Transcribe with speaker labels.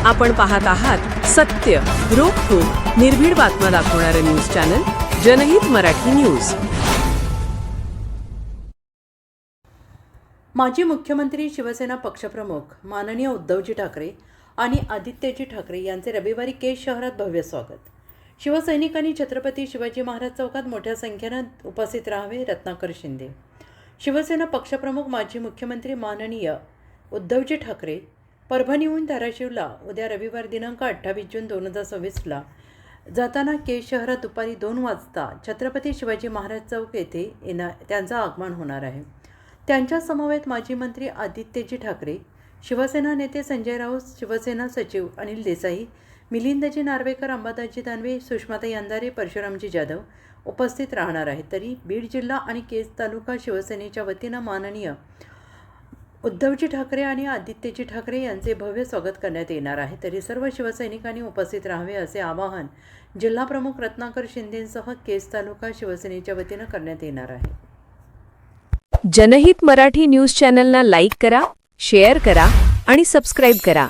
Speaker 1: आपण पाहत आहात सत्य, रोखठोक, निर्भीड बातम्या दाखवणारे न्यूज चॅनल जनहित मराठी न्यूज.
Speaker 2: माजी मुख्यमंत्री, शिवसेना पक्षप्रमुख माननीय उद्धवजी ठाकरे आणि आदित्यजी ठाकरे यांचे रविवारी केज शहरात भव्य स्वागत. शिवसैनिकांनी छत्रपती शिवाजी महाराज चौकात मोठ्या संख्येने उपस्थित राहावे. रत्नाकर शिंदे. शिवसेना पक्षप्रमुख माजी मुख्यमंत्री माननीय उद्धवजी ठाकरे परभणीहून धाराशिवला उद्या रविवार दिनांक 28 जून 2026 जाताना केज शहरात दुपारी 2 वाजता छत्रपती शिवाजी महाराज चौक येथे त्यांचं आगमन होणार आहे. त्यांच्या समवेत माजी मंत्री आदित्यजी ठाकरे, शिवसेना नेते संजय राऊत, शिवसेना सचिव अनिल देसाई, मिलिंदजी नार्वेकर, अंबादासजी दानवे, सुषमाताई अंधारे, परशुरामजी जाधव उपस्थित राहणार आहेत. तरी बीड जिल्हा आणि केज तालुका शिवसेनेच्या वतीनं माननीय उद्धवजी ठाकरे आणि आदित्यजी ठाकरे यांचे भव्य स्वागत करण्यात येणार आहे. तरी सर्व शिवसैनिकांनी उपस्थित राहावे असे आवाहन जिल्हाप्रमुख रत्नाकर शिंदेंसह केज तालुका शिवसेनेच्या वतीनं करण्यात येणार आहे.
Speaker 1: जनहित मराठी न्यूज चॅनलला लाईक करा, शेअर करा आणि सबस्क्राईब करा.